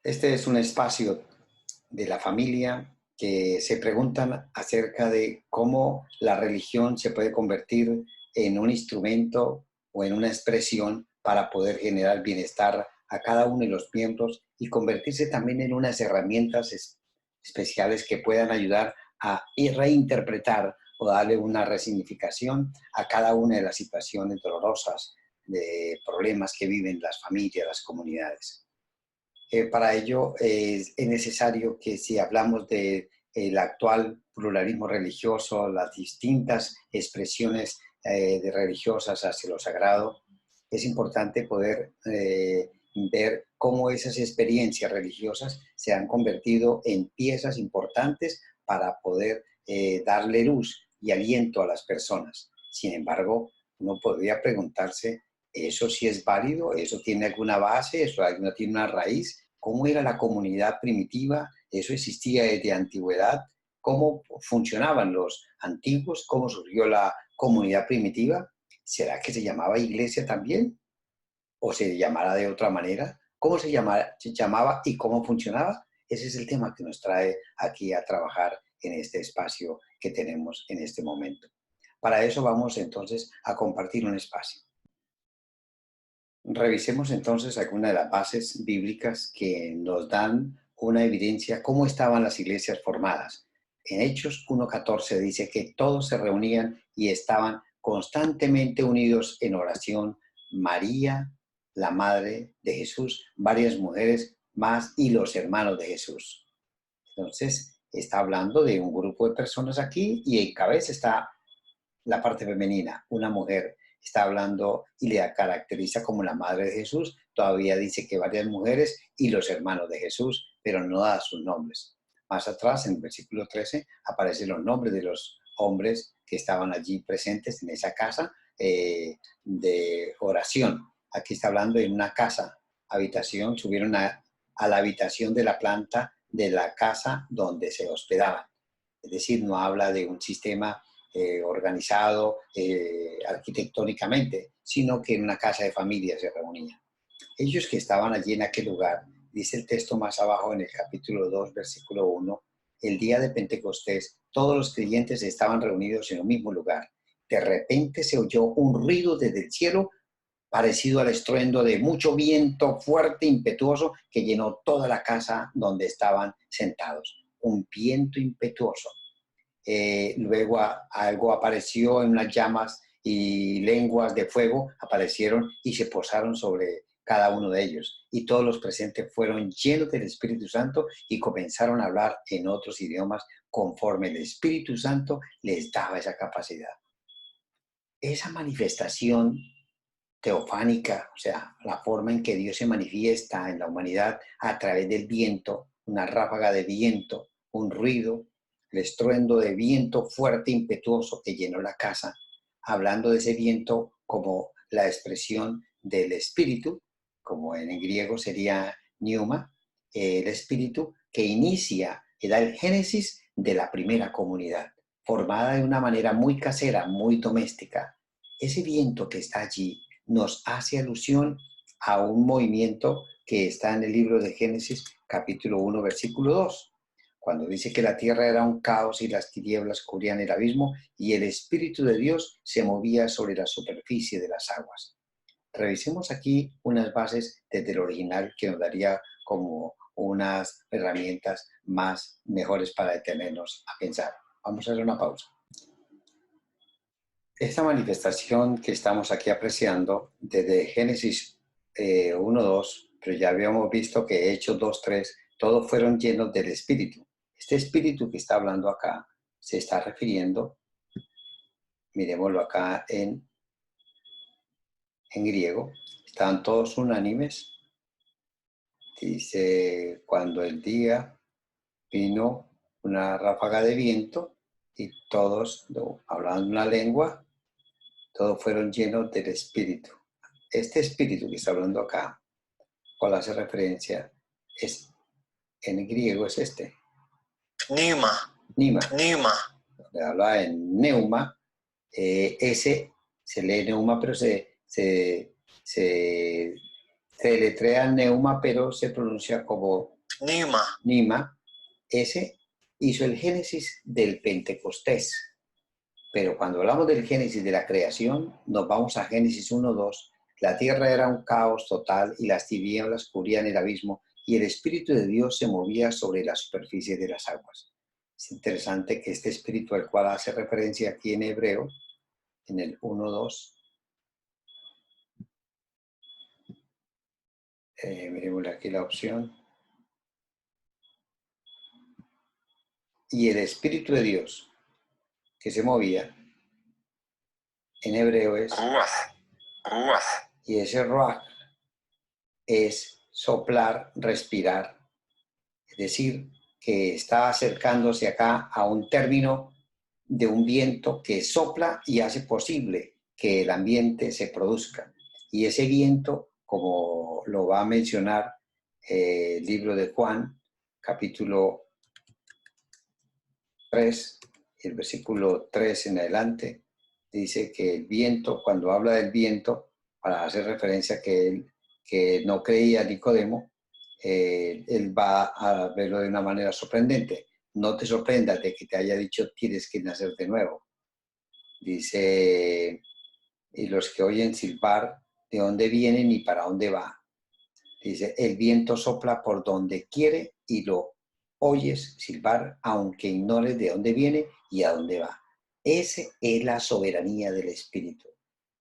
Este es un espacio de la familia que se preguntan acerca de cómo la religión se puede convertir en un instrumento o en una expresión para poder generar bienestar a cada uno de los miembros y convertirse también en unas herramientas especiales que puedan ayudar a reinterpretar o darle una resignificación a cada una de las situaciones dolorosas de problemas que viven las familias, las comunidades. Para ello es necesario que si hablamos de el actual pluralismo religioso, las distintas expresiones de religiosas hacia lo sagrado, es importante poder ver cómo esas experiencias religiosas se han convertido en piezas importantes para poder darle luz y aliento a las personas. Sin embargo, uno podría preguntarse, ¿eso sí es válido? ¿Eso tiene alguna base? ¿Eso no tiene una raíz? ¿Cómo era la comunidad primitiva? ¿Eso existía desde antigüedad? ¿Cómo funcionaban los antiguos? ¿Cómo surgió la comunidad primitiva? ¿Será que se llamaba iglesia también? ¿O se llamara de otra manera? ¿Cómo se llamaba y cómo funcionaba? Ese es el tema que nos trae aquí a trabajar en este espacio que tenemos en este momento. Para eso vamos entonces a compartir un espacio. Revisemos entonces algunas de las bases bíblicas que nos dan una evidencia cómo estaban las iglesias formadas. En Hechos 1:14 dice que todos se reunían y estaban constantemente unidos en oración. María, la madre de Jesús, varias mujeres más y los hermanos de Jesús. Entonces, está hablando de un grupo de personas aquí y en cabeza está la parte femenina, una mujer. Está hablando y le caracteriza como la madre de Jesús. Todavía dice que varias mujeres y los hermanos de Jesús, pero no da sus nombres. Más atrás, en el versículo 13, aparecen los nombres de los hombres que estaban allí presentes en esa casa de oración. Aquí está hablando de una casa, habitación, subieron a la habitación de la planta de la casa donde se hospedaban. Es decir, no habla de un sistema organizado arquitectónicamente, sino que en una casa de familia se reunían. Ellos que estaban allí en aquel lugar, dice el texto más abajo en el capítulo 2, versículo 1, el día de Pentecostés, todos los creyentes estaban reunidos en un mismo lugar. De repente se oyó un ruido desde el cielo parecido al estruendo de mucho viento fuerte, impetuoso, que llenó toda la casa donde estaban sentados. Un viento impetuoso. Luego algo apareció en unas llamas y lenguas de fuego aparecieron y se posaron sobre cada uno de ellos. Y todos los presentes fueron llenos del Espíritu Santo y comenzaron a hablar en otros idiomas conforme el Espíritu Santo les daba esa capacidad. Esa manifestación teofánica, o sea, la forma en que Dios se manifiesta en la humanidad a través del viento, una ráfaga de viento, un ruido, el estruendo de viento fuerte, impetuoso que llenó la casa, hablando de ese viento como la expresión del espíritu, como en griego sería pneuma, el espíritu que inicia, que da el génesis de la primera comunidad, formada de una manera muy casera, muy doméstica. Ese viento que está allí nos hace alusión a un movimiento que está en el libro de Génesis, capítulo 1, versículo 2, cuando dice que la tierra era un caos y las tinieblas cubrían el abismo y el Espíritu de Dios se movía sobre la superficie de las aguas. Revisemos aquí unas bases desde el original que nos daría como unas herramientas más mejores para detenernos a pensar. Vamos a hacer una pausa. Esta manifestación que estamos aquí apreciando desde Génesis 1:2, pero ya habíamos visto que Hechos 2:3, todos fueron llenos del Espíritu. Este Espíritu que está hablando acá se está refiriendo, miremoslo acá en griego, estaban todos unánimes. Dice, cuando el día vino una ráfaga de viento y todos hablaban una lengua, todos fueron llenos del Espíritu. Este Espíritu que está hablando acá, cual hace referencia, es en griego es este. Pneuma. Nima. Pneuma. Donde habla en neuma, ese se lee neuma, pero se Se letrea Neuma, pero se pronuncia como Pneuma. Nima. Ese hizo el génesis del Pentecostés. Pero cuando hablamos del génesis de la creación, nos vamos a Génesis 1:2. La tierra era un caos total y las tinieblas cubrían el abismo y el Espíritu de Dios se movía sobre la superficie de las aguas. Es interesante que este espíritu al cual hace referencia aquí en hebreo, en el 1:2, miremos aquí la opción. Y el Espíritu de Dios que se movía, en hebreo es, Ruach. y ese ruach es soplar, respirar. Es decir, que está acercándose acá a un término de un viento que sopla y hace posible que el ambiente se produzca. Y ese viento, como lo va a mencionar el libro de Juan, capítulo 3, el versículo 3 en adelante, dice que el viento, cuando habla del viento, para hacer referencia a que no creía Nicodemo, él va a verlo de una manera sorprendente. No te sorprendas de que te haya dicho tienes que nacer de nuevo. Dice, y los que oyen silbar, ¿de dónde vienen y para dónde va? Dice, el viento sopla por donde quiere y lo oyes silbar, aunque ignores de dónde viene y a dónde va. Esa es la soberanía del Espíritu.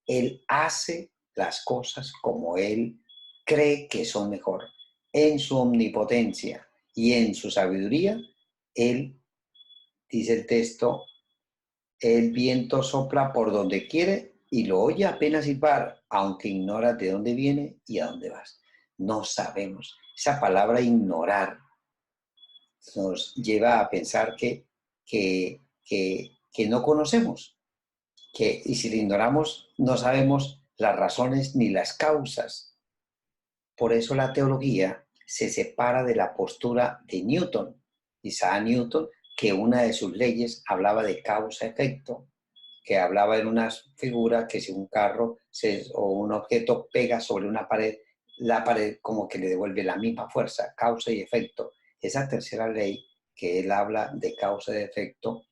Él hace las cosas como Él cree que son mejor. En su omnipotencia y en su sabiduría, Él, dice el texto, el viento sopla por donde quiere y lo oye apenas silbar, aunque ignoras de dónde viene y a dónde vas. No sabemos. Esa palabra ignorar nos lleva a pensar que no conocemos, y si lo ignoramos no sabemos las razones ni las causas. Por eso la teología se separa de la postura de Newton, Isaac Newton, que una de sus leyes hablaba de causa-efecto, que hablaba en una figura que si un carro o un objeto pega sobre una pared, la pared como que le devuelve la misma fuerza, causa y efecto. Esa tercera ley que él habla de causa y efecto,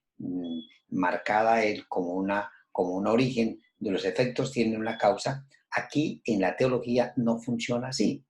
marcada él como un origen de los efectos tienen una causa, aquí en la teología no funciona así.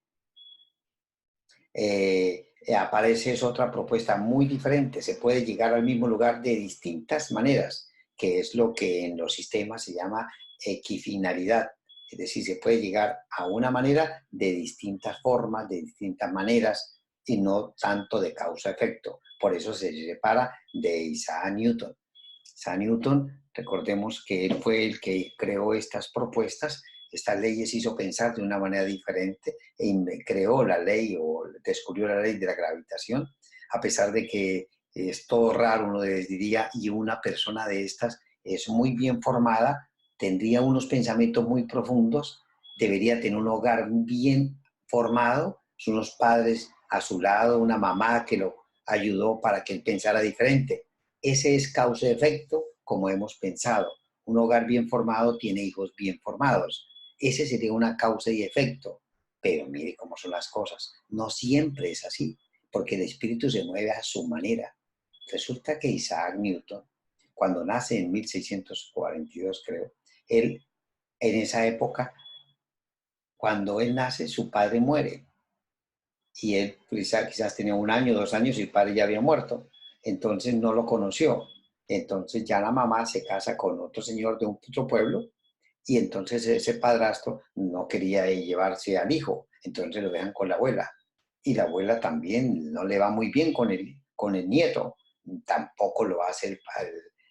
Aparece es otra propuesta muy diferente. Se puede llegar al mismo lugar de distintas maneras, que es lo que en los sistemas se llama equifinalidad. Es decir, se puede llegar a una manera de distintas formas, de distintas maneras, y no tanto de causa-efecto. Por eso se separa de Isaac Newton. Isaac Newton, recordemos que él fue el que creó estas propuestas, estas leyes hizo pensar de una manera diferente e creó la ley o descubrió la ley de la gravitación, a pesar de que es todo raro, uno diría, y una persona de estas es muy bien formada, tendría unos pensamientos muy profundos, debería tener un hogar bien formado, unos padres a su lado, una mamá que lo ayudó para que él pensara diferente. Ese es causa y efecto, como hemos pensado. Un hogar bien formado tiene hijos bien formados. Ese sería una causa y efecto. Pero mire cómo son las cosas. No siempre es así, porque el espíritu se mueve a su manera. Resulta que Isaac Newton, cuando nace en 1642, creo, él, en esa época, cuando él nace, su padre muere. Y él quizás tenía 1 año, 2 años y el padre ya había muerto. Entonces no lo conoció. Entonces ya la mamá se casa con otro señor de otro pueblo y entonces ese padrastro no quería llevarse al hijo. Entonces lo dejan con la abuela. Y la abuela también no le va muy bien con el nieto. Tampoco lo hace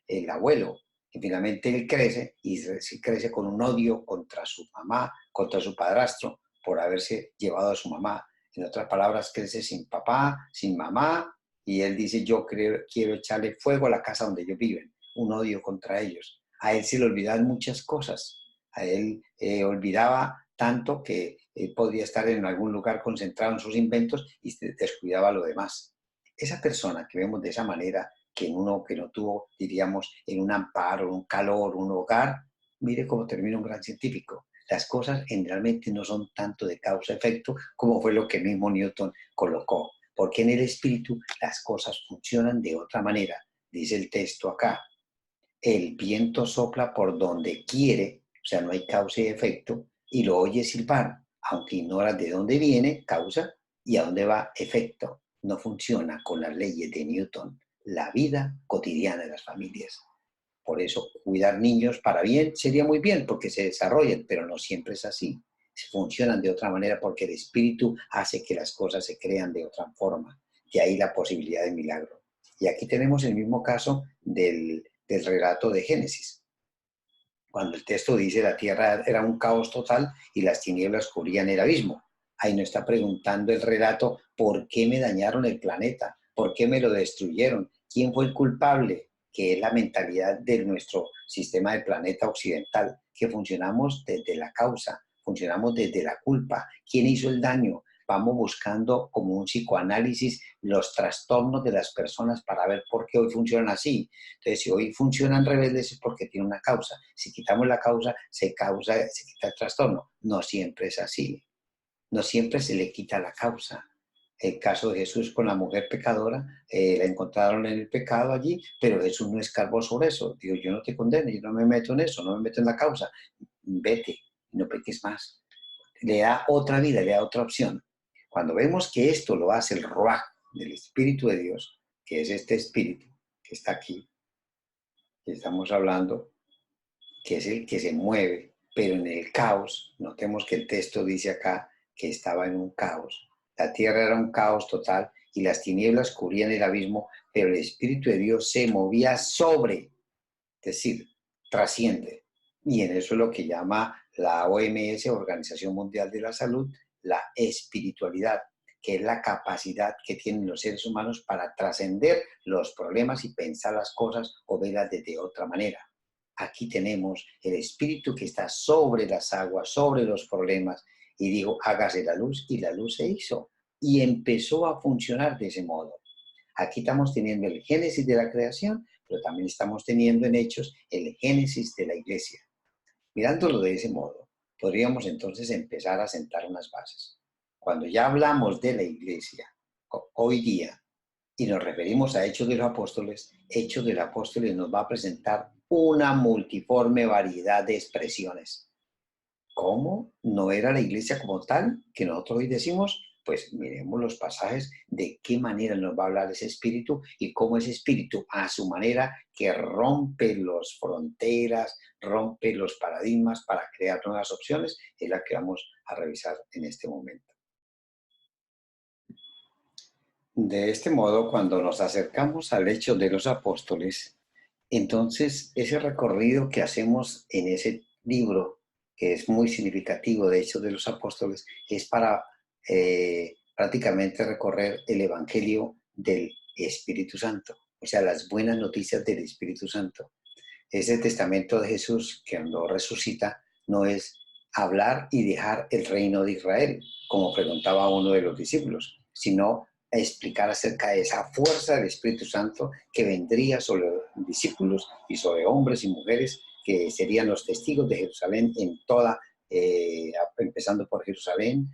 el abuelo. Y finalmente él crece y crece con un odio contra su mamá, contra su padrastro, por haberse llevado a su mamá. En otras palabras, crece sin papá, sin mamá, y él dice, yo quiero echarle fuego a la casa donde ellos viven, un odio contra ellos. A él se le olvidan muchas cosas. A él olvidaba tanto que podía estar en algún lugar concentrado en sus inventos y descuidaba lo demás. Esa persona que vemos de esa manera, que uno que no tuvo, diríamos, en un amparo, un calor, un hogar, Mire cómo termina un gran científico. Las cosas generalmente no son tanto de causa-efecto como fue lo que mismo Newton colocó. Porque en el espíritu las cosas funcionan de otra manera. Dice el texto acá. El viento sopla por donde quiere, o sea, no hay causa y efecto, y lo oyes silbar, aunque ignoras de dónde viene, causa, y a dónde va, efecto. No funciona con las leyes de Newton, la vida cotidiana de las familias. Por eso, cuidar niños para bien sería muy bien, porque se desarrollen, pero no siempre es así. Funcionan de otra manera porque el espíritu hace que las cosas se crean de otra forma. De ahí la posibilidad de milagro. Y aquí tenemos el mismo caso del relato de Génesis. Cuando el texto dice la tierra era un caos total y las tinieblas cubrían el abismo. Ahí no está preguntando el relato por qué me dañaron el planeta, por qué me lo destruyeron, quién fue el culpable, que es la mentalidad de nuestro sistema del planeta occidental, que funcionamos desde la causa, funcionamos desde la culpa, quién hizo el daño. Vamos buscando como un psicoanálisis los trastornos de las personas para ver por qué hoy funcionan así. Entonces, si hoy funcionan rebeldes es porque tiene una causa. Si quitamos la causa, se quita el trastorno. No siempre es así. No siempre se le quita la causa. El caso de Jesús con la mujer pecadora, la encontraron en el pecado allí, pero Jesús no escarbó sobre eso. Dijo, yo no te condeno, yo no me meto en eso, no me meto en la causa. Vete, no peques más. Le da otra vida, le da otra opción. Cuando vemos que esto lo hace el Ruaj del Espíritu de Dios, que es este Espíritu que está aquí, que estamos hablando, que es el que se mueve, pero en el caos, notemos que el texto dice acá que estaba en un caos. La tierra era un caos total y las tinieblas cubrían el abismo, pero el Espíritu de Dios se movía sobre, es decir, trasciende. Y en eso es lo que llama la OMS, Organización Mundial de la Salud, la espiritualidad, que es la capacidad que tienen los seres humanos para trascender los problemas y pensar las cosas o verlas de otra manera. Aquí tenemos el espíritu que está sobre las aguas, sobre los problemas, y dijo, hágase la luz, y la luz se hizo. Y empezó a funcionar de ese modo. Aquí estamos teniendo el génesis de la creación, pero también estamos teniendo en Hechos el génesis de la iglesia. Mirándolo de ese modo, podríamos entonces empezar a sentar unas bases. Cuando ya hablamos de la iglesia, hoy día, y nos referimos a Hechos de los Apóstoles nos va a presentar una multiforme variedad de expresiones. ¿Cómo no era la iglesia como tal que nosotros hoy decimos? Pues miremos los pasajes de qué manera nos va a hablar ese espíritu y cómo ese espíritu a su manera que rompe las fronteras, rompe los paradigmas para crear nuevas opciones, es la que vamos a revisar en este momento. De este modo, cuando nos acercamos al hecho de los apóstoles, entonces ese recorrido que hacemos en ese libro, que es muy significativo de Hechos de los Apóstoles, es para prácticamente recorrer el Evangelio del Espíritu Santo, o sea, las buenas noticias del Espíritu Santo. Ese testamento de Jesús, que cuando resucita, no es hablar y dejar el reino de Israel, como preguntaba uno de los discípulos, sino explicar acerca de esa fuerza del Espíritu Santo que vendría sobre los discípulos y sobre hombres y mujeres que serían los testigos de Jerusalén en toda, empezando por Jerusalén,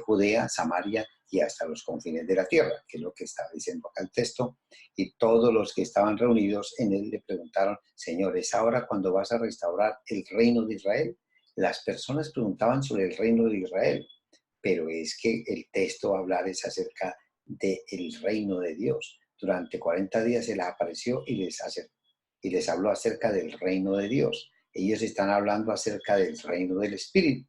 Judea, Samaria y hasta los confines de la tierra, que es lo que estaba diciendo acá el texto. Y todos los que estaban reunidos en él le preguntaron, Señor, ¿es ahora cuando vas a restaurar el reino de Israel? Las personas preguntaban sobre el reino de Israel, pero es que el texto a hablar es acerca del reino de Dios. Durante 40 días se les apareció y les habló acerca del reino de Dios. Ellos están hablando acerca del reino del Espíritu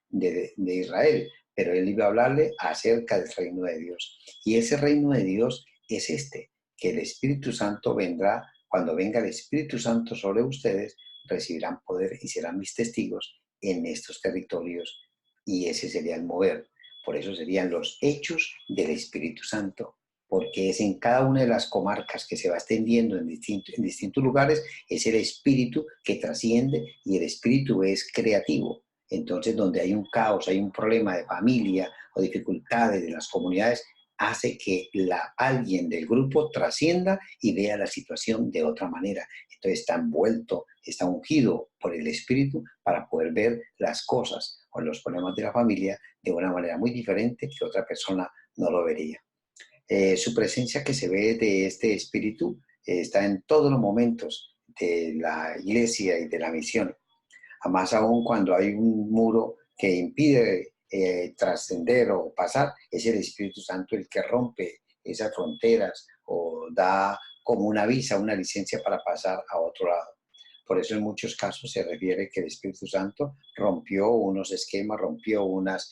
de Israel, pero él iba a hablarle acerca del reino de Dios. Y ese reino de Dios es este, que el Espíritu Santo vendrá, cuando venga el Espíritu Santo sobre ustedes, recibirán poder y serán mis testigos en estos territorios. Y ese sería el mover. Por eso serían los hechos del Espíritu Santo, porque es en cada una de las comarcas que se va extendiendo en distintos lugares, es el Espíritu que trasciende y el Espíritu es creativo. Entonces, donde hay un caos, hay un problema de familia o dificultades de las comunidades, hace que alguien del grupo trascienda y vea la situación de otra manera. Entonces está envuelto, está ungido por el Espíritu para poder ver las cosas o los problemas de la familia de una manera muy diferente que otra persona no lo vería. Su presencia que se ve de este Espíritu está en todos los momentos de la iglesia y de la misión. Más aún cuando hay un muro que impide trascender o pasar, es el Espíritu Santo el que rompe esas fronteras o da como una visa, una licencia para pasar a otro lado. Por eso en muchos casos se refiere que el Espíritu Santo rompió unos esquemas, rompió unas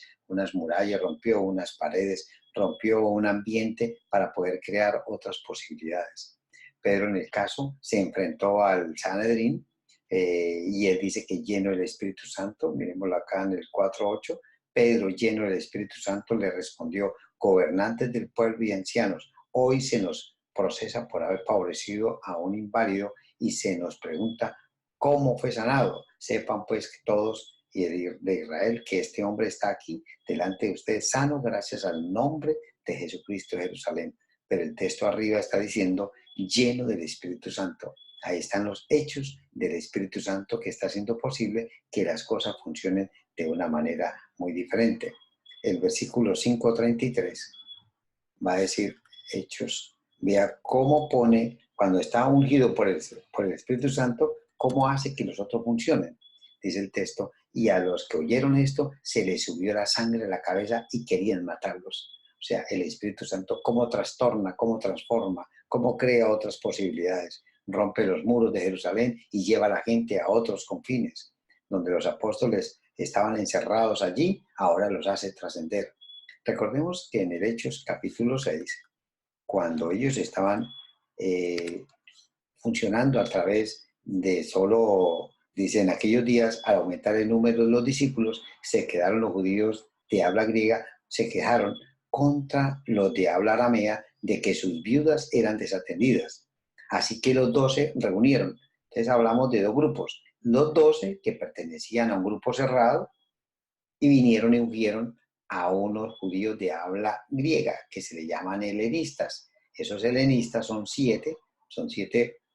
murallas, rompió unas paredes, rompió un ambiente para poder crear otras posibilidades. Pedro en el caso se enfrentó al Sanedrín y él dice que lleno del Espíritu Santo, miremoslo acá en el 4:8, Pedro lleno del Espíritu Santo le respondió, gobernantes del pueblo y ancianos, hoy se nos procesa por haber favorecido a un inválido y se nos pregunta cómo fue sanado. Sepan pues que todos de Israel que este hombre está aquí delante de ustedes sano gracias al nombre de Jesucristo de Jerusalén. Pero el texto arriba está diciendo lleno del Espíritu Santo. Ahí están los hechos del Espíritu Santo que está haciendo posible que las cosas funcionen de una manera muy diferente. El versículo 5:33 va a decir hechos. Vea cómo pone, cuando está ungido por el Espíritu Santo, cómo hace que los otros funcionen. Dice el texto, y a los que oyeron esto se les subió la sangre a la cabeza y querían matarlos. O sea, el Espíritu Santo cómo trastorna, cómo transforma, cómo crea otras posibilidades. Rompe los muros de Jerusalén y lleva a la gente a otros confines. Donde los apóstoles estaban encerrados allí, ahora los hace trascender. Recordemos que en el Hechos capítulo 6, cuando ellos estaban funcionando a través de solo, dice, en aquellos días, al aumentar el número de los discípulos, se quedaron los judíos de habla griega, se quejaron contra los de habla aramea de que sus viudas eran desatendidas. Así que los 12 reunieron. Entonces hablamos de dos grupos. Los 12 que pertenecían a un grupo cerrado y vinieron y ungieron a unos judíos de habla griega que se le llaman helenistas. Esos helenistas son siete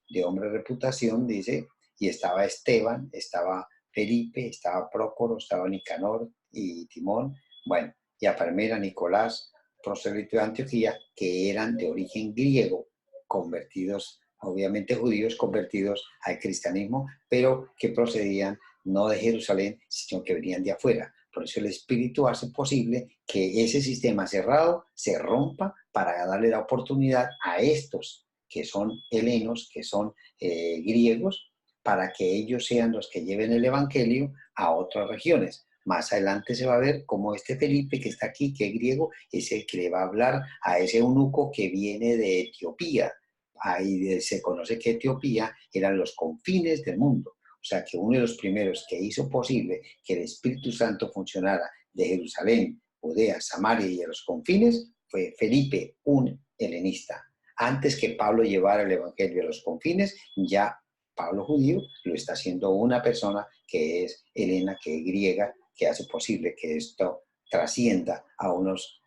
de hombre de reputación, dice, y estaba Esteban, estaba Felipe, estaba Prócoro, estaba Nicanor y Timón, bueno, y a Parmena, Nicolás, prosélito de Antioquía, que eran de origen griego, convertidos, obviamente judíos convertidos al cristianismo, pero que procedían no de Jerusalén, sino que venían de afuera. Por eso el Espíritu hace posible que ese sistema cerrado se rompa para darle la oportunidad a estos que son helenos, que son griegos, para que ellos sean los que lleven el Evangelio a otras regiones. Más adelante se va a ver cómo este Felipe que está aquí, que es griego, es el que le va a hablar a ese eunuco que viene de Etiopía. Ahí se conoce que Etiopía eran los confines del mundo. O sea que uno de los primeros que hizo posible que el Espíritu Santo funcionara de Jerusalén, Judea, Samaria y a los confines fue Felipe, un helenista. Antes que Pablo llevara el Evangelio a los confines, ya Pablo judío lo está haciendo una persona que es helena, que es griega, que hace posible que esto trascienda a unos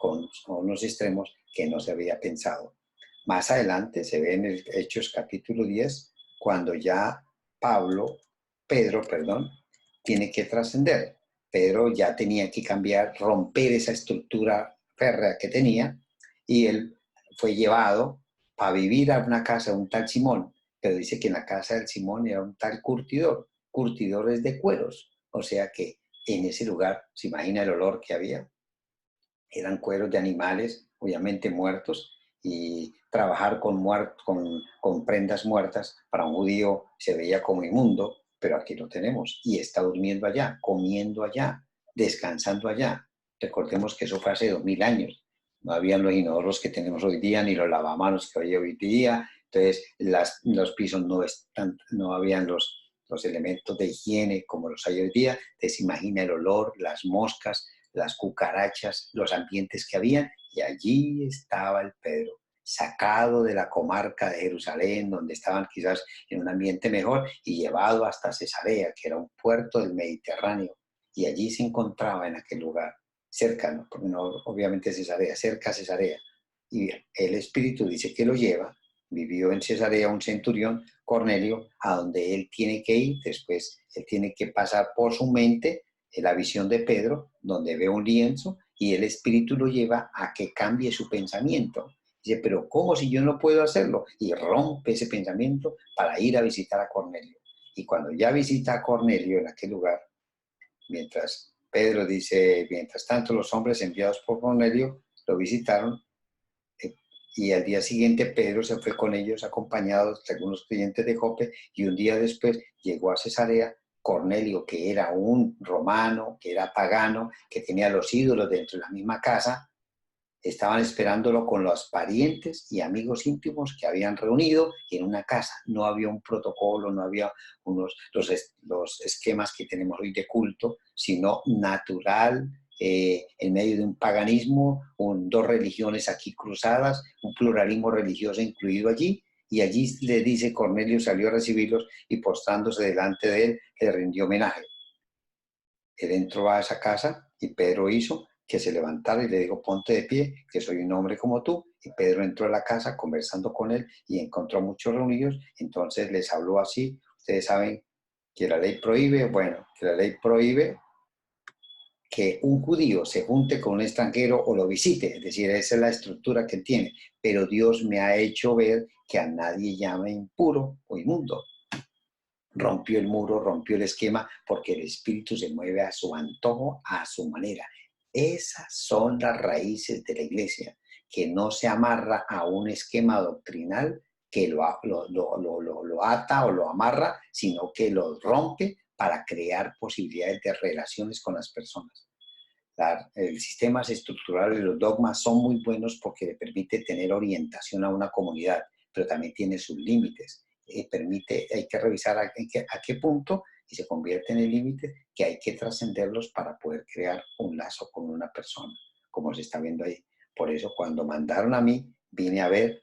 extremos que no se había pensado. Más adelante se ve en el Hechos capítulo 10, cuando ya Pedro, tiene que trascender. Pedro ya tenía que cambiar, romper esa estructura férrea que tenía y él fue llevado a vivir a una casa de un tal Simón, pero dice que en la casa del Simón era un tal curtidores de cueros, o sea que en ese lugar, se imagina el olor que había, eran cueros de animales, obviamente muertos, y trabajar con prendas muertas para un judío se veía como inmundo, pero aquí lo tenemos, y está durmiendo allá, comiendo allá, descansando allá. Recordemos que eso fue hace 2000 años. No habían los inodoros que tenemos hoy día, ni los lavamanos que hay hoy día. Entonces, los pisos no habían los elementos de higiene como los hay hoy día. Entonces, imagina el olor, las moscas, las cucarachas, los ambientes que habían. Y allí estaba el Pedro, sacado de la comarca de Jerusalén, donde estaban quizás en un ambiente mejor, y llevado hasta Cesarea, que era un puerto del Mediterráneo. Y allí se encontraba en aquel lugar cerca, ¿no? Porque no, obviamente Cesarea, cerca a Cesarea. y el Espíritu dice que lo lleva. Vivió en Cesarea un centurión, Cornelio, a donde él tiene que ir. Después él tiene que pasar por su mente la visión de Pedro, donde ve un lienzo, y el Espíritu lo lleva a que cambie su pensamiento. Dice, pero ¿cómo si yo no puedo hacerlo? Y rompe ese pensamiento para ir a visitar a Cornelio. Y cuando ya visita a Cornelio en aquel lugar, mientras Pedro dice, mientras tanto los hombres enviados por Cornelio lo visitaron, y al día siguiente Pedro se fue con ellos acompañados de algunos creyentes de Jope, y un día después llegó a Cesarea Cornelio, que era un romano, que era pagano, que tenía los ídolos dentro de la misma casa. Estaban esperándolo con los parientes y amigos íntimos que habían reunido en una casa. No había un protocolo, no había los esquemas que tenemos hoy de culto, sino natural, en medio de un paganismo, dos religiones aquí cruzadas, un pluralismo religioso incluido allí. Y allí le dice Cornelio salió a recibirlos y postrándose delante de él, le rindió homenaje. Él entró a esa casa y Pedro hizo que se levantara y le dijo, ponte de pie, que soy un hombre como tú. Y Pedro entró a la casa conversando con él y encontró muchos reunidos. Entonces les habló así. Ustedes saben que la ley prohíbe, bueno, que la ley prohíbe que un judío se junte con un extranjero o lo visite. Es decir, esa es la estructura que tiene. Pero Dios me ha hecho ver que a nadie llame impuro o inmundo. Rompió el muro, rompió el esquema, porque el espíritu se mueve a su antojo, a su manera. Esas son las raíces de la iglesia, que no se amarra a un esquema doctrinal que lo ata o lo amarra, sino que lo rompe para crear posibilidades de relaciones con las personas. El sistemas estructurales, los dogmas son muy buenos porque le permite tener orientación a una comunidad, pero también tiene sus límites. Hay que revisar a qué punto y se convierte en el límite que hay que trascenderlos para poder crear un lazo con una persona, como se está viendo ahí. Por eso cuando mandaron a mí, vine a ver,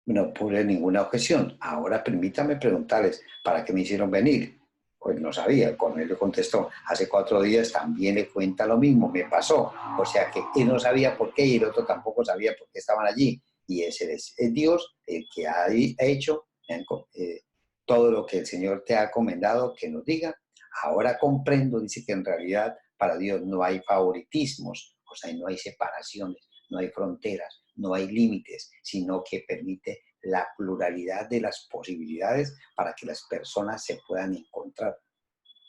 no puse ninguna objeción. Ahora permítame preguntarles, ¿para qué me hicieron venir? Pues no sabía. Cornelio contestó, hace 4 días también le cuenta lo mismo, me pasó. O sea que él no sabía por qué y el otro tampoco sabía por qué estaban allí. Y ese es Dios el que ha hecho todo lo que el Señor te ha encomendado que nos diga. Ahora comprendo, dice que en realidad para Dios no hay favoritismos, o sea, no hay separaciones, no hay fronteras, no hay límites, sino que permite la pluralidad de las posibilidades para que las personas se puedan encontrar.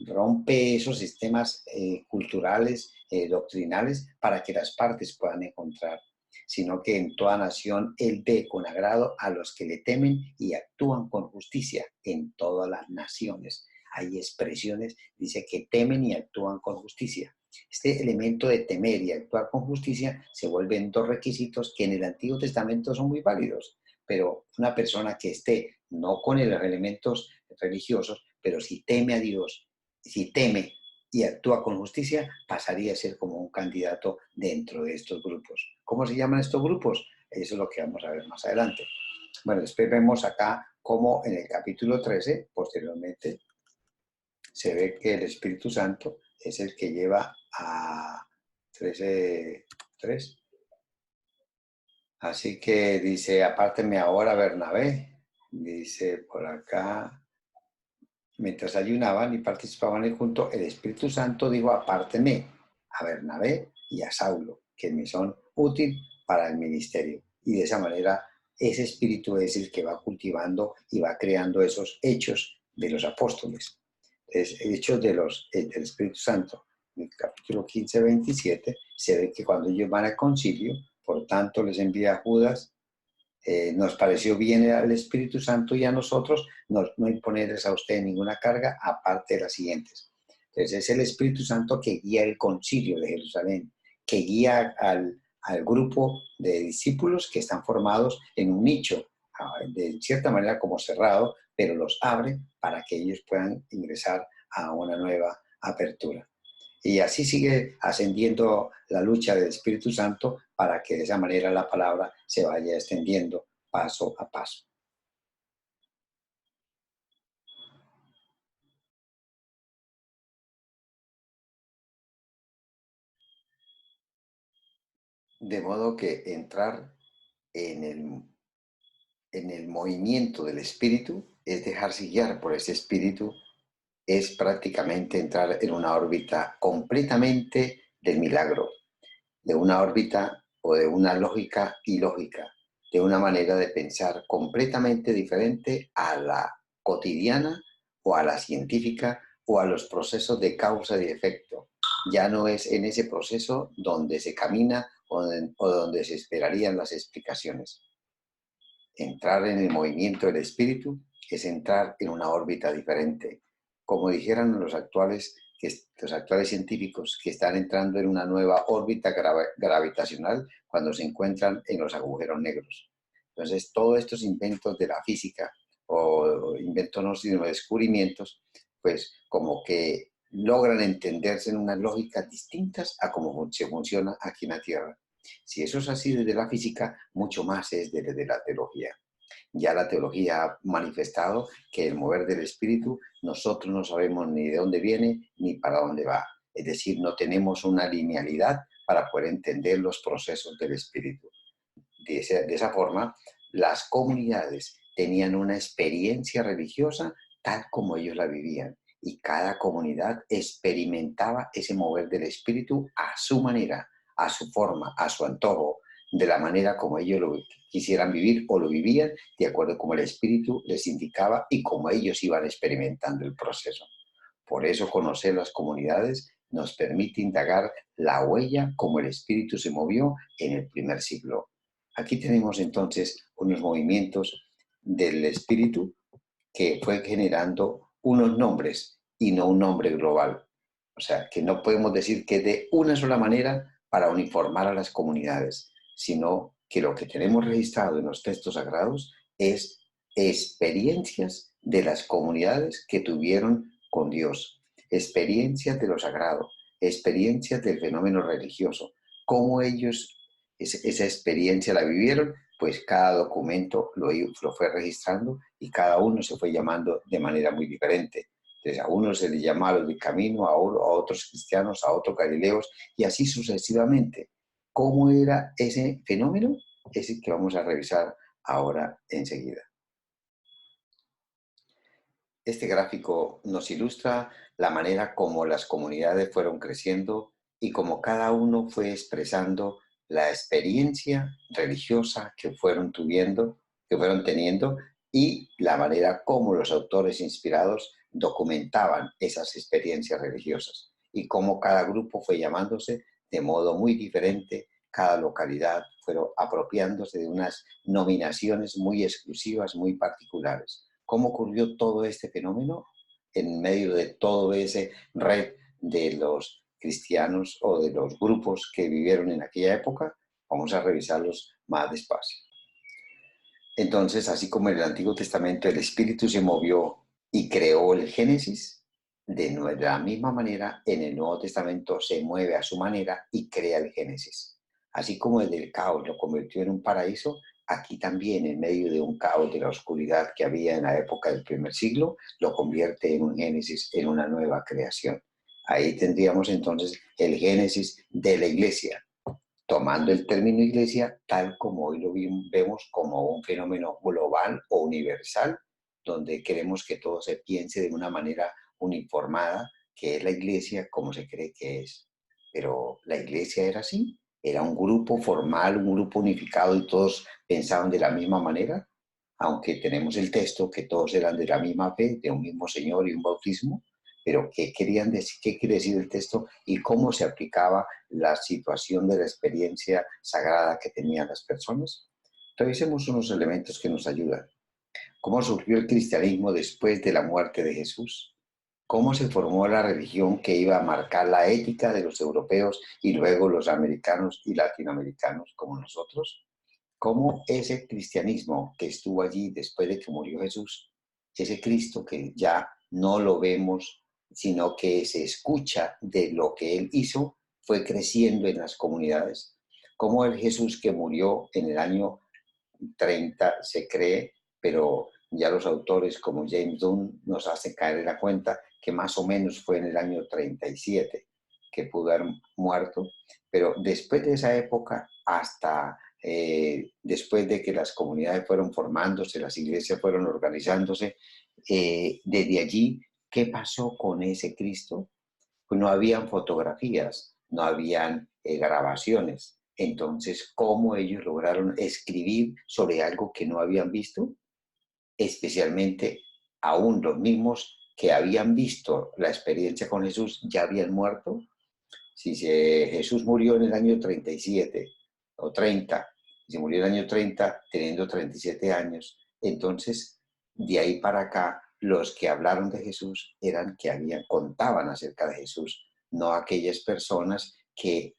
Rompe esos sistemas culturales, doctrinales, para que las partes puedan encontrar, sino que en toda nación Él ve con agrado a los que le temen y actúan con justicia en todas las naciones. Hay expresiones, dice que temen y actúan con justicia. Este elemento de temer y actuar con justicia se vuelven 2 requisitos que en el Antiguo Testamento son muy válidos, pero una persona que esté no con los elementos religiosos, pero si teme a Dios, si teme y actúa con justicia, pasaría a ser como un candidato dentro de estos grupos. ¿Cómo se llaman estos grupos? Eso es lo que vamos a ver más adelante. Bueno, después vemos acá cómo en el capítulo 13, posteriormente, se ve que el Espíritu Santo es el que lleva a 13:3. Así que dice, apárteme ahora, Bernabé. Dice por acá, mientras ayunaban y participaban en el culto, el Espíritu Santo dijo, apárteme a Bernabé y a Saulo, que me son útiles para el ministerio. Y de esa manera, ese Espíritu es el que va cultivando y va creando esos hechos de los apóstoles. Entonces, hechos del Espíritu Santo. En el capítulo 15-27 se ve que cuando ellos van al concilio, por tanto les envía a Judas, nos pareció bien al Espíritu Santo y a nosotros no imponerles a ustedes ninguna carga aparte de las siguientes. Entonces es el Espíritu Santo que guía el concilio de Jerusalén, que guía al grupo de discípulos que están formados en un nicho, de cierta manera como cerrado, pero los abre para que ellos puedan ingresar a una nueva apertura. Y así sigue ascendiendo la lucha del Espíritu Santo para que de esa manera la palabra se vaya extendiendo paso a paso. De modo que entrar en el movimiento del espíritu, es dejarse guiar por ese espíritu, es prácticamente entrar en una órbita completamente del milagro, de una órbita o de una lógica ilógica, de una manera de pensar completamente diferente a la cotidiana o a la científica o a los procesos de causa y efecto. Ya no es en ese proceso donde se camina o donde se esperarían las explicaciones. Entrar en el movimiento del espíritu es entrar en una órbita diferente. Como dijeran los actuales científicos que están entrando en una nueva órbita gravitacional cuando se encuentran en los agujeros negros. Entonces, todos estos inventos de la física, o inventos no, sino descubrimientos, pues como que logran entenderse en unas lógicas distintas a cómo se funciona aquí en la Tierra. Si eso es así desde la física, mucho más es desde la teología. Ya la teología ha manifestado que el mover del espíritu nosotros no sabemos ni de dónde viene ni para dónde va. Es decir, no tenemos una linealidad para poder entender los procesos del espíritu. De esa forma, las comunidades tenían una experiencia religiosa tal como ellos la vivían. Y cada comunidad experimentaba ese mover del espíritu a su manera, a su forma, a su antojo, de la manera como ellos lo quisieran vivir o lo vivían, de acuerdo como el espíritu les indicaba y como ellos iban experimentando el proceso. Por eso conocer las comunidades nos permite indagar la huella como el espíritu se movió en el primer siglo. Aquí tenemos entonces unos movimientos del espíritu que fue generando unos nombres y no un nombre global. O sea, que no podemos decir que de una sola manera para uniformar a las comunidades, sino que lo que tenemos registrado en los textos sagrados es experiencias de las comunidades que tuvieron con Dios, experiencias de lo sagrado, experiencias del fenómeno religioso, cómo ellos esa experiencia la vivieron, pues cada documento lo fue registrando y cada uno se fue llamando de manera muy diferente. Entonces, a unos se les llamaba el camino, a otros cristianos, a otros galileos, y así sucesivamente. ¿Cómo era ese fenómeno? Es el que vamos a revisar ahora enseguida. Este gráfico nos ilustra la manera como las comunidades fueron creciendo y cómo cada uno fue expresando la experiencia religiosa que fueron teniendo y la manera como los autores inspirados documentaban esas experiencias religiosas y cómo cada grupo fue llamándose de modo muy diferente, cada localidad fueron apropiándose de unas nominaciones muy exclusivas, muy particulares. ¿Cómo ocurrió todo este fenómeno en medio de todo ese red de los cristianos o de los grupos que vivieron en aquella época? Vamos a revisarlos más despacio. Entonces, así como en el Antiguo Testamento el Espíritu se movió y creó el Génesis, de la misma manera en el Nuevo Testamento se mueve a su manera y crea el Génesis. Así como desde el caos lo convirtió en un paraíso, aquí también en medio de un caos de la oscuridad que había en la época del primer siglo, lo convierte en un Génesis, en una nueva creación. Ahí tendríamos entonces el Génesis de la Iglesia, tomando el término iglesia tal como hoy lo vemos como un fenómeno global o universal, donde queremos que todo se piense de una manera uniformada, que es la iglesia como se cree que es. Pero la iglesia era así, era un grupo formal, un grupo unificado y todos pensaban de la misma manera, aunque tenemos el texto que todos eran de la misma fe, de un mismo Señor y un bautismo, pero ¿qué querían decir, qué quiere decir el texto y cómo se aplicaba la situación de la experiencia sagrada que tenían las personas? Revisemos unos elementos que nos ayudan. ¿Cómo surgió el cristianismo después de la muerte de Jesús? ¿Cómo se formó la religión que iba a marcar la ética de los europeos y luego los americanos y latinoamericanos como nosotros? ¿Cómo ese cristianismo que estuvo allí después de que murió Jesús, ese Cristo que ya no lo vemos, sino que se escucha de lo que Él hizo, fue creciendo en las comunidades? ¿Cómo el Jesús que murió en el año 30 se cree, pero ya los autores como James Dunn nos hacen caer en la cuenta que más o menos fue en el año 37 que pudo haber muerto, pero después de esa época hasta después de que las comunidades fueron formándose, las iglesias fueron organizándose, desde allí, ¿qué pasó con ese Cristo? Pues no habían fotografías, no habían grabaciones. Entonces, ¿cómo ellos lograron escribir sobre algo que no habían visto? Especialmente aún los mismos que habían visto la experiencia con Jesús ya habían muerto. Si Jesús murió en el año 37 o 30, si murió en el año 30 teniendo 37 años, entonces de ahí para acá los que hablaron de Jesús eran que contaban acerca de Jesús, no aquellas personas que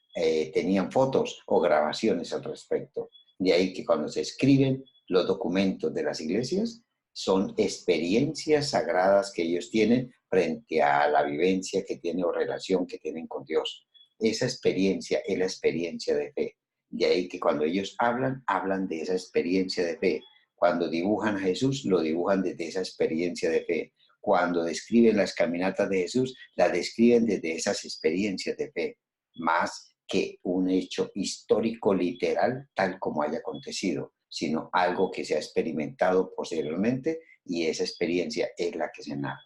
tenían fotos o grabaciones al respecto. De ahí que cuando se escriben los documentos de las iglesias, son experiencias sagradas que ellos tienen frente a la vivencia que tienen o relación que tienen con Dios. Esa experiencia es la experiencia de fe. De ahí que cuando ellos hablan, hablan de esa experiencia de fe. Cuando dibujan a Jesús, lo dibujan desde esa experiencia de fe. Cuando describen las caminatas de Jesús, las describen desde esas experiencias de fe, más que un hecho histórico literal tal como haya acontecido, sino algo que se ha experimentado posteriormente y esa experiencia es la que se narra.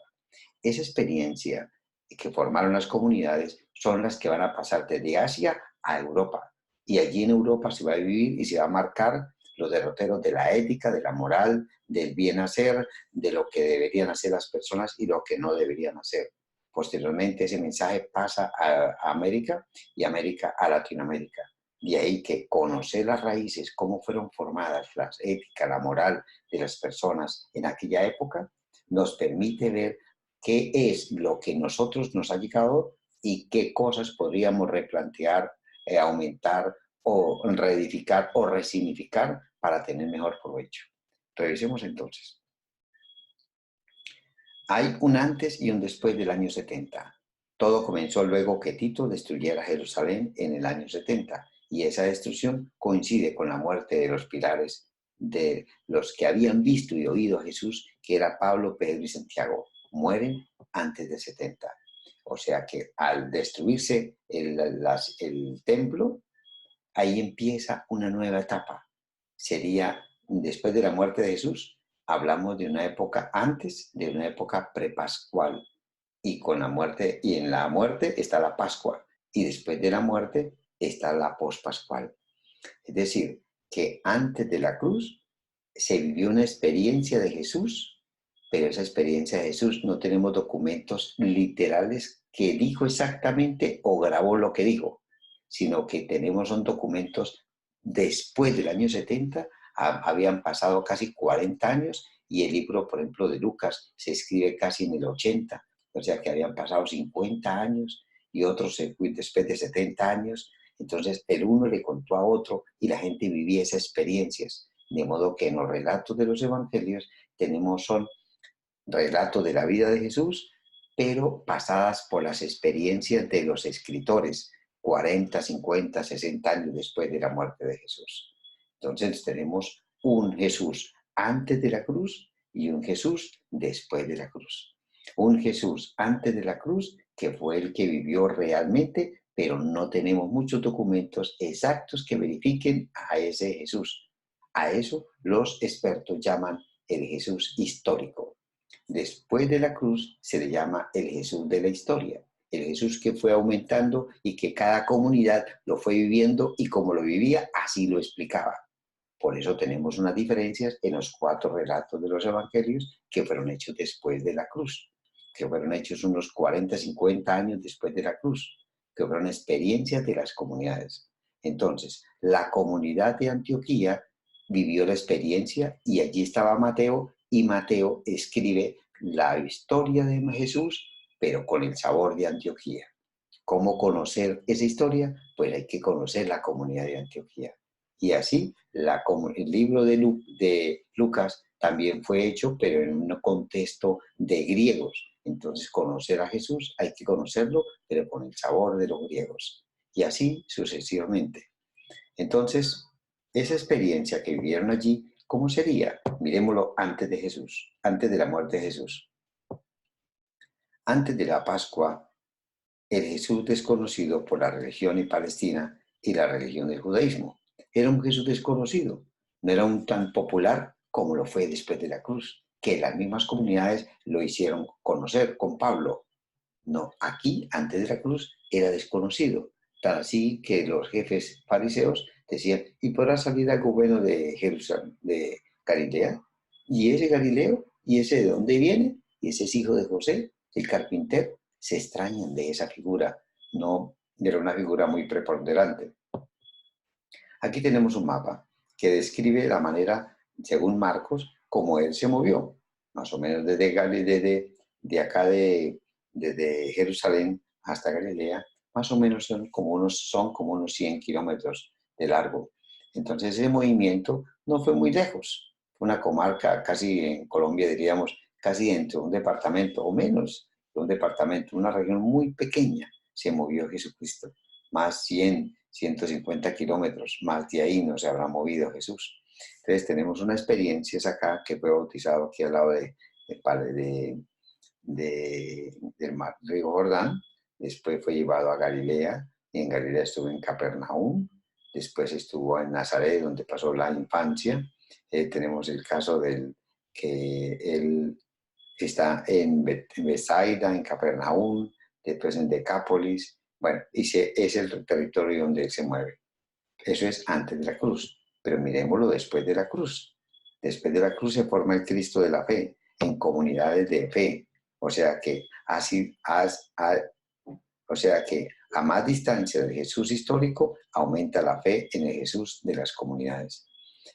Esa experiencia que formaron las comunidades son las que van a pasar desde Asia a Europa. Y allí en Europa se va a vivir y se va a marcar los derroteros de la ética, de la moral, del bien hacer, de lo que deberían hacer las personas y lo que no deberían hacer. Posteriormente ese mensaje pasa a América y América a Latinoamérica. De ahí que conocer las raíces, cómo fueron formadas la ética, la moral de las personas en aquella época, nos permite ver qué es lo que nosotros nos ha llegado y qué cosas podríamos replantear, aumentar o reedificar o resignificar para tener mejor provecho. Revisemos entonces. Hay un antes y un después del año 70. Todo comenzó luego que Tito destruyera Jerusalén en el año 70 y esa destrucción coincide con la muerte de los pilares de los que habían visto y oído a Jesús, que era Pablo, Pedro y Santiago. Mueren antes del 70. O sea que al destruirse el templo, ahí empieza una nueva etapa. Sería después de la muerte de Jesús, hablamos de una época antes de una época prepascual. Y con la muerte, y en la muerte está la Pascua, y después de la muerte está la pospascual. Es decir, que antes de la cruz se vivió una experiencia de Jesús, pero esa experiencia de Jesús no tenemos documentos literales que dijo exactamente o grabó lo que dijo, sino que tenemos son documentos después del año 70, habían pasado casi 40 años y el libro, por ejemplo, de Lucas se escribe casi en el 80, o sea que habían pasado 50 años y otros después de 70 años. Entonces el uno le contó a otro y la gente vivía esas experiencias. De modo que en los relatos de los evangelios son relatos de la vida de Jesús, pero pasadas por las experiencias de los escritores 40, 50, 60 años después de la muerte de Jesús. Entonces tenemos un Jesús antes de la cruz y un Jesús después de la cruz. Un Jesús antes de la cruz que fue el que vivió realmente, pero no tenemos muchos documentos exactos que verifiquen a ese Jesús. A eso los expertos llaman el Jesús histórico. Después de la cruz se le llama el Jesús de la historia, el Jesús que fue aumentando y que cada comunidad lo fue viviendo y como lo vivía, así lo explicaba. Por eso tenemos unas diferencias en los 4 relatos de los evangelios que fueron hechos después de la cruz, que fueron hechos unos 40, 50 años después de la cruz, que fueron experiencias de las comunidades. Entonces, la comunidad de Antioquía vivió la experiencia y allí estaba Mateo y Mateo escribe la historia de Jesús, pero con el sabor de Antioquía. ¿Cómo conocer esa historia? Pues hay que conocer la comunidad de Antioquía. Y así el libro de Lucas también fue hecho, pero en un contexto de griegos. Entonces conocer a Jesús hay que conocerlo, pero con el sabor de los griegos. Y así sucesivamente. Entonces, esa experiencia que vivieron allí, ¿cómo sería? Miremoslo antes de Jesús, antes de la muerte de Jesús. Antes de la Pascua, el Jesús desconocido por la religión y Palestina y la religión del judaísmo. Era un Jesús desconocido, no era un tan popular como lo fue después de la cruz, que las mismas comunidades lo hicieron conocer con Pablo. No, aquí, antes de la cruz, era desconocido. Tan así que los jefes fariseos decían, ¿y podrá salir algo bueno de Jerusalén, de Galilea? ¿Y ese Galileo? ¿Y ese de dónde viene? ¿Y ese es hijo de José, el carpintero? Se extrañan de esa figura. No, era una figura muy preponderante. Aquí tenemos un mapa que describe la manera, según Marcos, cómo él se movió. Más o menos desde Galilea, de acá desde Jerusalén hasta Galilea, más o menos son como unos 100 kilómetros de largo. Entonces ese movimiento no fue muy lejos. Fue una comarca, casi en Colombia diríamos, casi dentro de un departamento o menos de un departamento, una región muy pequeña se movió Jesucristo. Más 150 kilómetros, más de ahí no se habrá movido Jesús. Entonces tenemos una experiencia acá que fue bautizado aquí al lado del mar río Jordán, después fue llevado a Galilea, y en Galilea estuvo en Capernaum, después estuvo en Nazaret, donde pasó la infancia. Tenemos el caso del que él está en Bethsaida, en Capernaum, después en Decápolis. Bueno, es el territorio donde él se mueve. Eso es antes de la cruz, pero miremoslo después de la cruz. Después de la cruz se forma el Cristo de la fe, en comunidades de fe. O sea que o sea que a más distancia del Jesús histórico, aumenta la fe en el Jesús de las comunidades.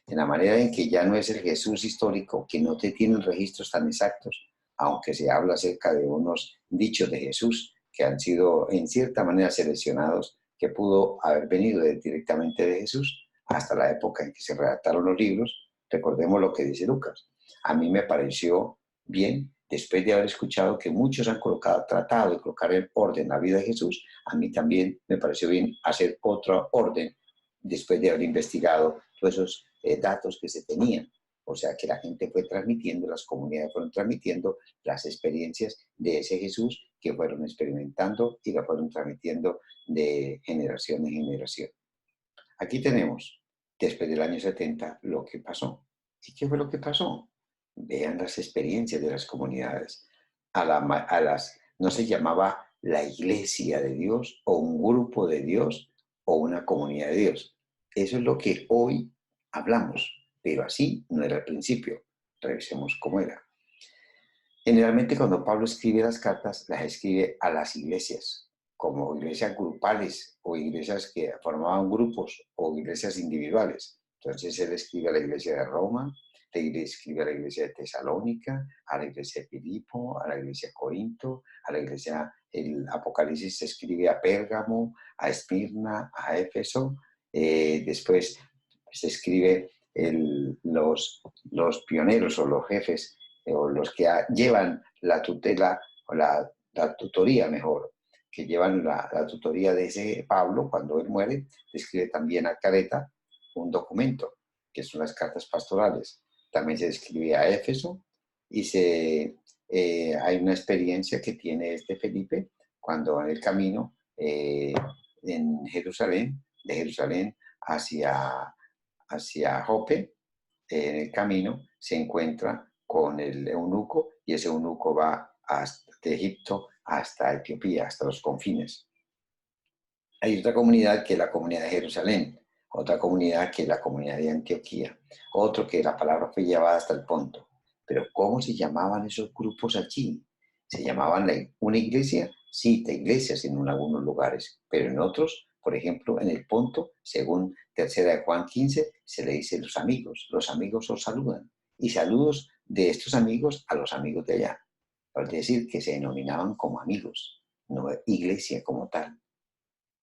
En la manera en que ya no es el Jesús histórico, que no te tienen registros tan exactos, aunque se habla acerca de unos dichos de Jesús que han sido en cierta manera seleccionados, que pudo haber venido directamente de Jesús hasta la época en que se redactaron los libros. Recordemos lo que dice Lucas. A mí me pareció bien, después de haber escuchado que muchos han tratado de colocar en orden la vida de Jesús, a mí también me pareció bien hacer otro orden después de haber investigado todos esos datos que se tenían. O sea que la gente fue transmitiendo, las comunidades fueron transmitiendo las experiencias de ese Jesús que fueron experimentando y lo fueron transmitiendo de generación en generación. Aquí tenemos, después del año 70, lo que pasó. ¿Y qué fue lo que pasó? Vean las experiencias de las comunidades. No se llamaba la iglesia de Dios o un grupo de Dios o una comunidad de Dios. Eso es lo que hoy hablamos, pero así no era al principio. Revisemos cómo era. Generalmente cuando Pablo escribe las cartas, las escribe a las iglesias, como iglesias grupales o iglesias que formaban grupos o iglesias individuales. Entonces él escribe a la iglesia de Roma, le escribe a la iglesia de Tesalónica, a la iglesia de Filipo, a la iglesia de Corinto, a la iglesia, el Apocalipsis se escribe a Pérgamo, a Esmirna, a Éfeso, después se escribe los pioneros o los jefes o los que llevan la tutela o la tutoría mejor, que llevan la tutoría de ese Pablo, cuando él muere, describe también a Careta un documento, que son las cartas pastorales. También se describe a Éfeso y hay una experiencia que tiene este Felipe cuando en el camino en Jerusalén, de Jerusalén hacia Jope, en el camino se encuentra con el eunuco y ese eunuco va de Egipto hasta Etiopía, hasta los confines. Hay otra comunidad que es la comunidad de Jerusalén, otra comunidad que es la comunidad de Antioquía, otro que la palabra fue llevada hasta el Ponto. Pero ¿cómo se llamaban esos grupos allí? ¿Se llamaban una iglesia? Sí, de iglesias en algunos lugares, pero en otros, por ejemplo, en el Ponto, según tercera de Juan 15, se le dice los amigos os saludan. Y saludos de estos amigos a los amigos de allá. Es decir, que se denominaban como amigos, no iglesia como tal.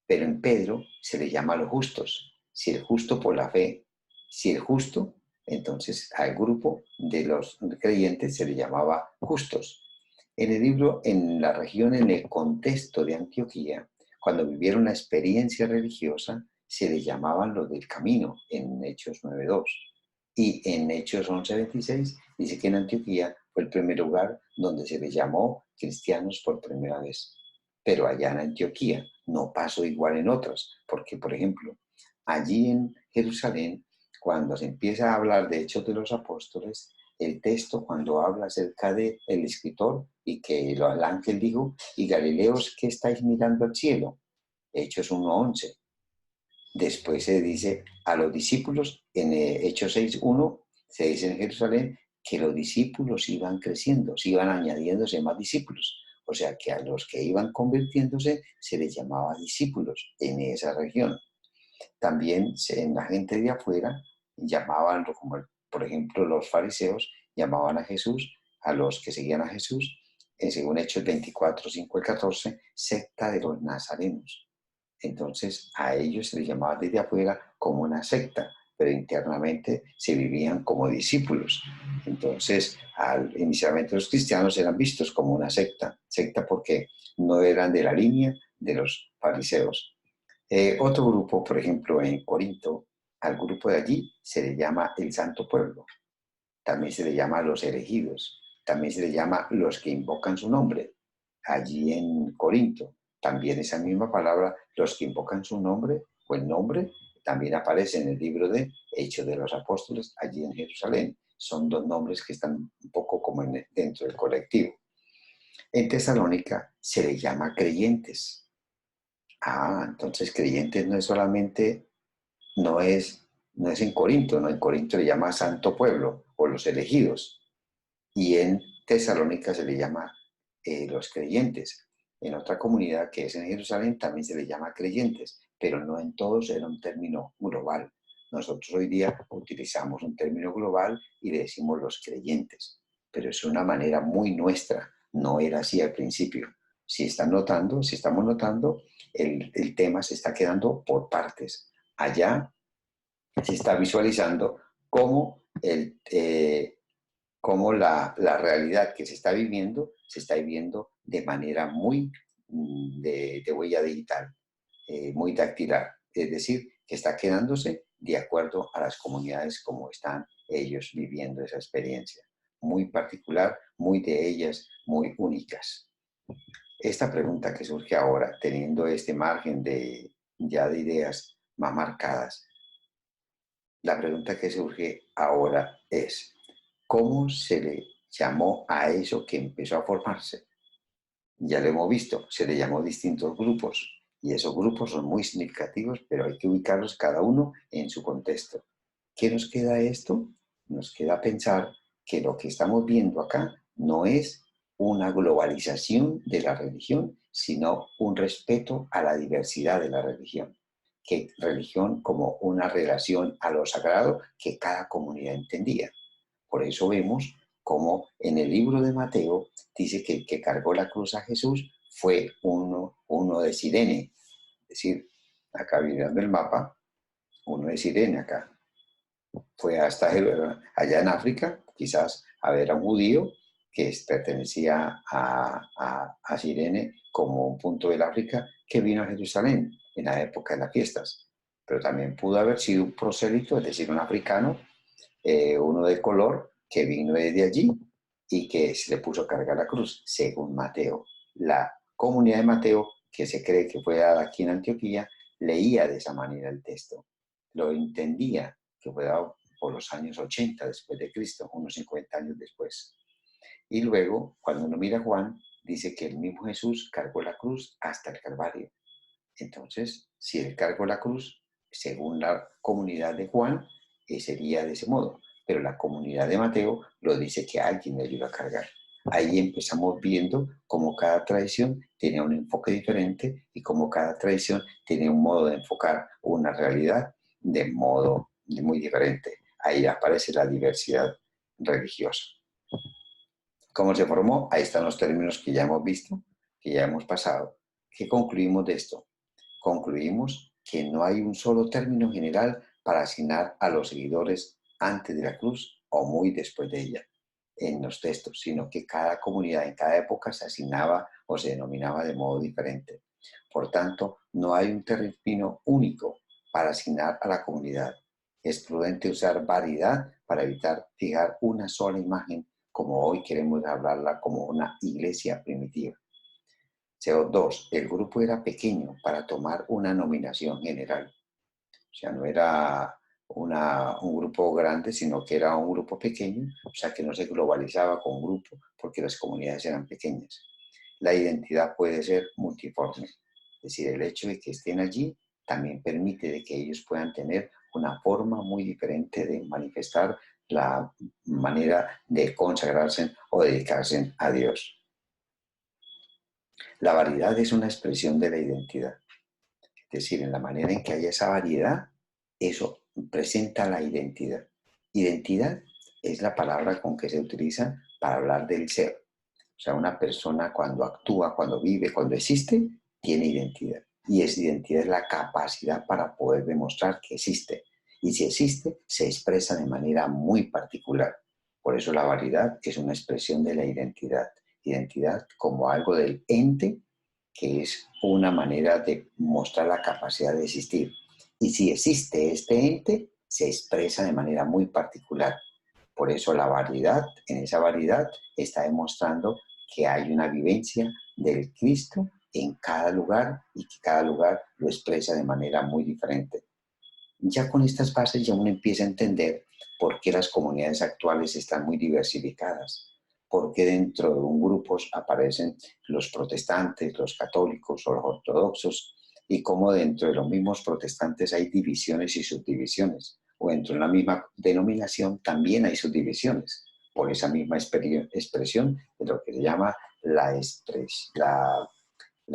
Pero en Pedro se le llama a los justos. Si el justo por la fe, si el justo, entonces al grupo de los creyentes se le llamaba justos. En el libro, en la región, en el contexto de Antioquía, cuando vivieron la experiencia religiosa, se les llamaban los del camino, en Hechos 9:2. Y en Hechos 11:26 dice que en Antioquía fue el primer lugar donde se les llamó cristianos por primera vez. Pero allá en Antioquía no pasó igual en otras, porque, por ejemplo, Allí en Jerusalén, cuando se empieza a hablar de Hechos de los Apóstoles, el texto cuando habla acerca del escritor y que el ángel dijo, y Galileos, ¿qué estáis mirando al cielo? Hechos 1:11. Después se dice a los discípulos, en Hechos 6:1, se dice en Jerusalén que los discípulos iban creciendo, se iban añadiéndose más discípulos. O sea que a los que iban convirtiéndose se les llamaba discípulos en esa región. También en la gente de afuera llamaban, como por ejemplo los fariseos, llamaban a Jesús, a los que seguían a Jesús, según Hechos 24, 5 y 14, secta de los nazarenos. Entonces a ellos se les llamaba desde afuera como una secta, pero internamente se vivían como discípulos. Entonces, inicialmente los cristianos eran vistos como una secta porque no eran de la línea de los fariseos. Otro grupo, por ejemplo, en Corinto, al grupo de allí se le llama el Santo Pueblo, también se le llama los elegidos, también se le llama los que invocan su nombre. Allí en Corinto, también esa misma palabra, los que invocan su nombre o el nombre, también aparece en el libro de Hechos de los Apóstoles, allí en Jerusalén. Son dos nombres que están un poco como dentro del colectivo. En Tesalónica se le llama creyentes. Entonces creyentes no es solamente, no es en Corinto, ¿no? En Corinto le llama Santo Pueblo o los elegidos. Y en Tesalónica se le llama los creyentes. En otra comunidad que es en Jerusalén también se le llama creyentes, pero no en todos era un término global. Nosotros hoy día utilizamos un término global y le decimos los creyentes, pero es una manera muy nuestra, no era así al principio. Si estamos notando, el tema se está quedando por partes. Allá se está visualizando cómo cómo la realidad que se está viviendo de manera muy de huella digital, muy dactilar. Es decir, que está quedándose de acuerdo a las comunidades como están ellos viviendo esa experiencia. Muy particular, muy de ellas, muy únicas. Esta pregunta que surge ahora, teniendo este margen ya de ideas más marcadas, la pregunta que surge ahora es, ¿cómo se le llamó a eso que empezó a formarse? Ya lo hemos visto, se le llamó distintos grupos y esos grupos son muy significativos, pero hay que ubicarlos cada uno en su contexto. ¿Qué nos queda esto? Nos queda pensar que lo que estamos viendo acá no es una globalización de la religión, sino un respeto a la diversidad de la religión. Que religión como una relación a lo sagrado que cada comunidad entendía. Por eso vemos como en el libro de Mateo dice que el que cargó la cruz a Jesús fue uno de Cirene. Es decir, acá mirando el mapa, uno de Cirene acá. Fue hasta allá en África, quizás a ver a un judío que pertenecía a Cirene como un punto del África que vino a Jerusalén en la época de las fiestas. Pero también pudo haber sido un prosélito, es decir, un africano, uno de color que vino desde allí y que se le puso a cargar la cruz, según Mateo. La comunidad de Mateo, que se cree que fue dada aquí en Antioquía, leía de esa manera el texto, lo entendía, que fue dado por los años 80 después de Cristo, unos 50 años después. Y luego, cuando uno mira a Juan, dice que el mismo Jesús cargó la cruz hasta el Calvario. Entonces, si él cargó la cruz, según la comunidad de Juan, sería de ese modo. Pero la comunidad de Mateo lo dice que alguien le ayuda a cargar. Ahí empezamos viendo cómo cada tradición tiene un enfoque diferente y cómo cada tradición tiene un modo de enfocar una realidad de modo muy diferente. Ahí aparece la diversidad religiosa. ¿Cómo se formó? Ahí están los términos que ya hemos visto, que ya hemos pasado. ¿Qué concluimos de esto? Concluimos que no hay un solo término general para asignar a los seguidores antes de la cruz o muy después de ella en los textos, sino que cada comunidad en cada época se asignaba o se denominaba de modo diferente. Por tanto, no hay un término único para asignar a la comunidad. Es prudente usar variedad para evitar fijar una sola imagen como hoy queremos hablarla como una iglesia primitiva. CO2, el grupo era pequeño para tomar una nominación general. sea, no era un grupo grande, sino que era un grupo pequeño, o sea, que no se globalizaba con un grupo porque las comunidades eran pequeñas. La identidad puede ser multiforme, es decir, el hecho de que estén allí también permite de que ellos puedan tener una forma muy diferente de manifestar la manera de consagrarse o dedicarse a Dios. La variedad es una expresión de la identidad. Es decir, en la manera en que hay esa variedad, eso presenta la identidad. Identidad es la palabra con que se utiliza para hablar del ser. O sea, una persona cuando actúa, cuando vive, cuando existe, tiene identidad. Y esa identidad es la capacidad para poder demostrar que existe. Y si existe, se expresa de manera muy particular. Por eso la variedad es una expresión de la identidad. Identidad como algo del ente, que es una manera de mostrar la capacidad de existir. Y si existe este ente, se expresa de manera muy particular. Por eso la variedad, en esa variedad, está demostrando que hay una vivencia del Cristo en cada lugar y que cada lugar lo expresa de manera muy diferente. Ya con estas bases ya uno empieza a entender por qué las comunidades actuales están muy diversificadas, por qué dentro de un grupo aparecen los protestantes, los católicos o los ortodoxos, y cómo dentro de los mismos protestantes hay divisiones y subdivisiones, o dentro de la misma denominación también hay subdivisiones, por esa misma expresión de lo que se llama la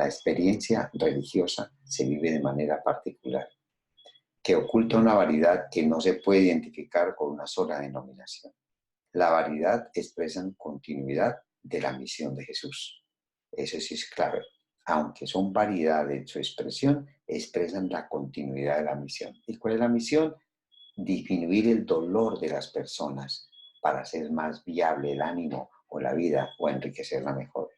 experiencia religiosa se vive de manera particular, que oculta una variedad que no se puede identificar con una sola denominación. La variedad expresa continuidad de la misión de Jesús. Eso sí es clave. Aunque son variedad en su expresión, expresan la continuidad de la misión. ¿Y cuál es la misión? Disminuir el dolor de las personas para hacer más viable el ánimo o la vida o enriquecerla mejor.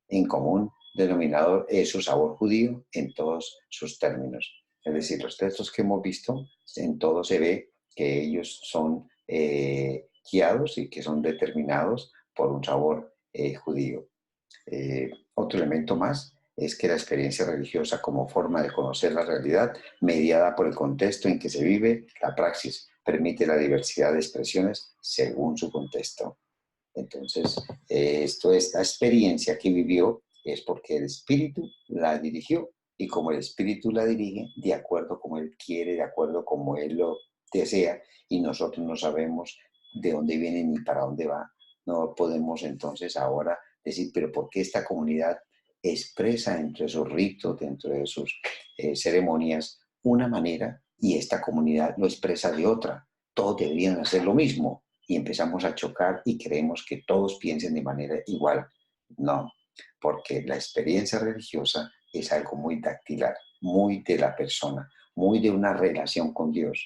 En común denominador es su sabor judío en todos sus términos. Es decir, los textos que hemos visto, en todo se ve que ellos son guiados y que son determinados por un sabor judío. Otro elemento más es que la experiencia religiosa como forma de conocer la realidad, mediada por el contexto en que se vive, la praxis, permite la diversidad de expresiones según su contexto. Entonces, esta experiencia que vivió es porque el Espíritu la dirigió y como el Espíritu la dirige, de acuerdo como Él quiere, de acuerdo como Él lo desea, y nosotros no sabemos de dónde viene ni para dónde va, no podemos entonces ahora decir, pero ¿por qué esta comunidad expresa dentro de sus ritos, dentro de sus ceremonias, una manera y esta comunidad lo expresa de otra? Todos deberían hacer lo mismo y empezamos a chocar y creemos que todos piensen de manera igual. No, porque la experiencia religiosa es algo muy dactilar, muy de la persona, muy de una relación con Dios.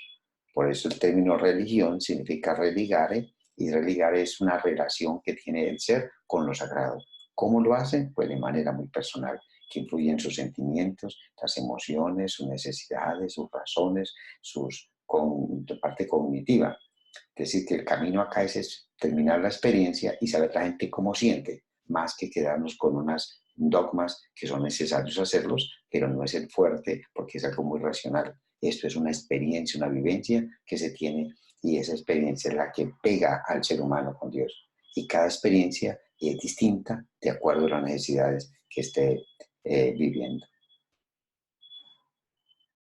Por eso el término religión significa religare, y religare es una relación que tiene el ser con lo sagrado. ¿Cómo lo hacen? Pues de manera muy personal, que influye en sus sentimientos, las emociones, sus necesidades, sus razones, parte cognitiva. Es decir, que el camino acá es terminar la experiencia y saber la gente cómo siente, más que quedarnos con unos dogmas que son necesarios hacerlos, pero no es el fuerte porque es algo muy racional. Esto es una experiencia, una vivencia que se tiene y esa experiencia es la que pega al ser humano con Dios. Y cada experiencia es distinta de acuerdo a las necesidades que esté viviendo.